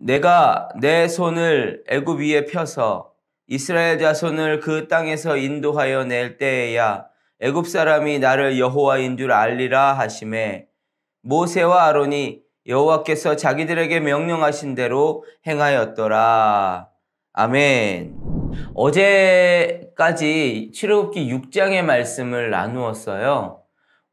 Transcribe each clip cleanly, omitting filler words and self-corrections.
내가 내 손을 애굽 위에 펴서 이스라엘 자손을 그 땅에서 인도하여 낼 때에야 애굽 사람이 나를 여호와인 줄 알리라 하시매 모세와 아론이 여호와께서 자기들에게 명령하신 대로 행하였더라. 아멘. 어제까지 출애굽기 6장의 말씀을 나누었어요.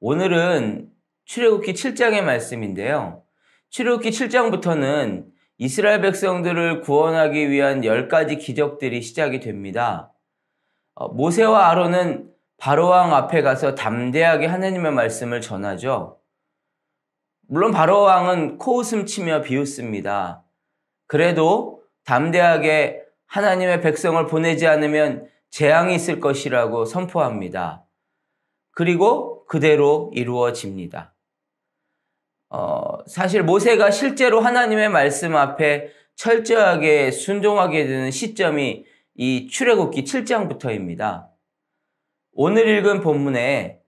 오늘은 출애굽기 7장의 말씀인데요. 출애굽기 7장부터는 이스라엘 백성들을 구원하기 위한 10가지 기적들이 시작이 됩니다. 모세와 아론은 바로왕 앞에 가서 담대하게 하나님의 말씀을 전하죠. 물론 바로왕은 코웃음 치며 비웃습니다. 그래도 담대하게 하나님의 백성을 보내지 않으면 재앙이 있을 것이라고 선포합니다. 그리고 그대로 이루어집니다. 사실 모세가 실제로 하나님의 말씀 앞에 철저하게 순종하게 되는 시점이 이 출애굽기 7장부터입니다. 오늘 읽은 본문에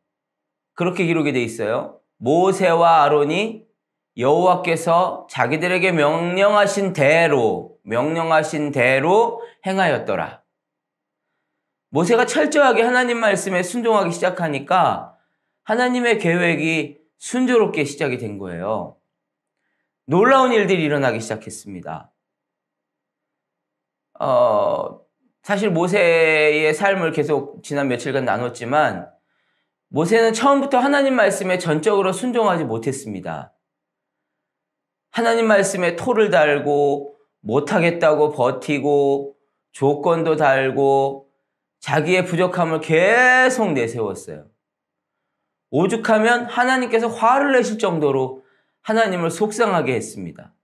그렇게 기록이 되어 있어요. 모세와 아론이 여호와께서 자기들에게 명령하신 대로 행하였더라. 모세가 철저하게 하나님 말씀에 순종하기 시작하니까 하나님의 계획이 순조롭게 시작이 된 거예요. 놀라운 일들이 일어나기 시작했습니다. 사실 모세의 삶을 계속 지난 며칠간 나눴지만 모세는 처음부터 하나님 말씀에 전적으로 순종하지 못했습니다. 하나님 말씀에 토를 달고 못하겠다고 버티고 조건도 달고 자기의 부족함을 계속 내세웠어요. 오죽하면 하나님께서 화를 내실 정도로 하나님을 속상하게 했습니다.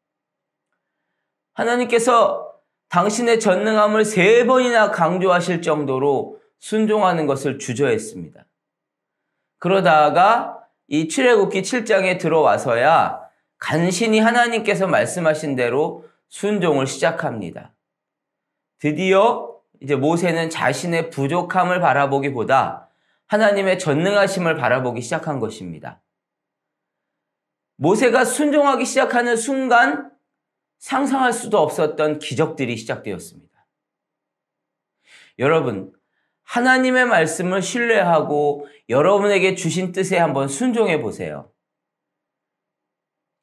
하나님께서 당신의 전능함을 3번이나 강조하실 정도로 순종하는 것을 주저했습니다. 그러다가 이 출애굽기 7장에 들어와서야 간신히 하나님께서 말씀하신 대로 순종을 시작합니다. 드디어 이제 모세는 자신의 부족함을 바라보기보다 하나님의 전능하심을 바라보기 시작한 것입니다. 모세가 순종하기 시작하는 순간 상상할 수도 없었던 기적들이 시작되었습니다. 여러분, 하나님의 말씀을 신뢰하고 여러분에게 주신 뜻에 한번 순종해 보세요.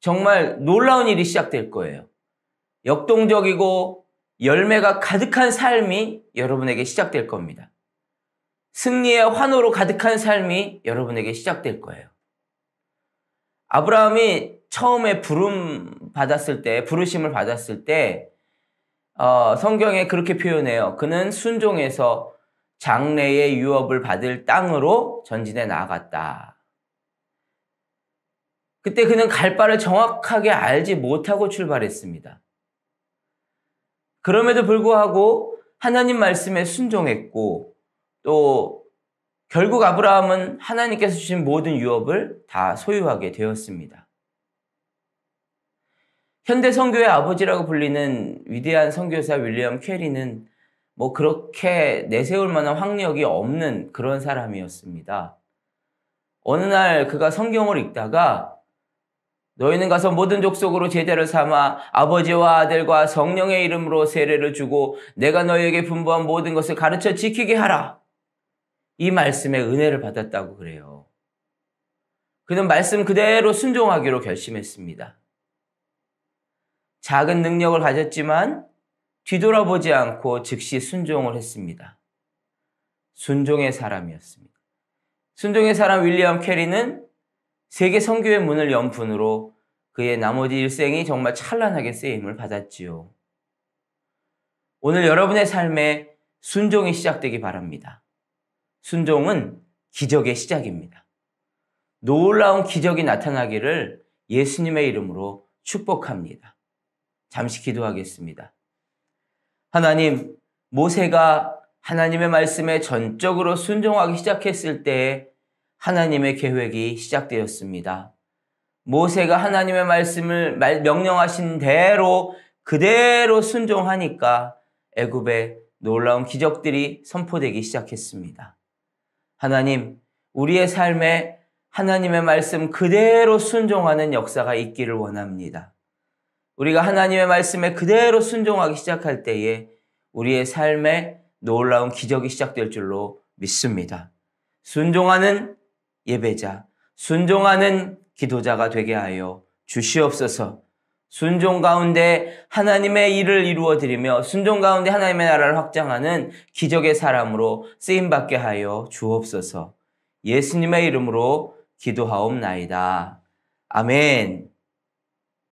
정말 놀라운 일이 시작될 거예요. 역동적이고 열매가 가득한 삶이 여러분에게 시작될 겁니다. 승리의 환호로 가득한 삶이 여러분에게 시작될 거예요. 아브라함이 처음에 부르심을 받았을 때 성경에 그렇게 표현해요. 그는 순종해서 장래의 유업을 받을 땅으로 전진해 나아갔다. 그때 그는 갈 바를 정확하게 알지 못하고 출발했습니다. 그럼에도 불구하고 하나님 말씀에 순종했고 또 결국 아브라함은 하나님께서 주신 모든 유업을 다 소유하게 되었습니다. 현대 선교의 아버지라고 불리는 위대한 선교사 윌리엄 캐리는 그렇게 내세울 만한 학력이 없는 그런 사람이었습니다. 어느 날 그가 성경을 읽다가 너희는 가서 모든 족속으로 제자를 삼아 아버지와 아들과 성령의 이름으로 세례를 주고 내가 너희에게 분부한 모든 것을 가르쳐 지키게 하라. 이 말씀에 은혜를 받았다고 그래요. 그는 말씀 그대로 순종하기로 결심했습니다. 작은 능력을 가졌지만 뒤돌아보지 않고 즉시 순종을 했습니다. 순종의 사람이었습니다. 순종의 사람 윌리엄 캐리는 세계 선교의 문을 연 분으로 그의 나머지 일생이 정말 찬란하게 쓰임을 받았지요. 오늘 여러분의 삶에 순종이 시작되기 바랍니다. 순종은 기적의 시작입니다. 놀라운 기적이 나타나기를 예수님의 이름으로 축복합니다. 잠시 기도하겠습니다. 하나님, 모세가 하나님의 말씀에 전적으로 순종하기 시작했을 때에 하나님의 계획이 시작되었습니다. 모세가 하나님의 말씀을 명령하신 대로 그대로 순종하니까 애굽에 놀라운 기적들이 선포되기 시작했습니다. 하나님, 우리의 삶에 하나님의 말씀 그대로 순종하는 역사가 있기를 원합니다. 우리가 하나님의 말씀에 그대로 순종하기 시작할 때에 우리의 삶에 놀라운 기적이 시작될 줄로 믿습니다. 순종하는 예배자, 순종하는 기도자가 되게 하여 주시옵소서. 순종 가운데 하나님의 일을 이루어드리며 순종 가운데 하나님의 나라를 확장하는 기적의 사람으로 쓰임받게 하여 주옵소서. 예수님의 이름으로 기도하옵나이다. 아멘.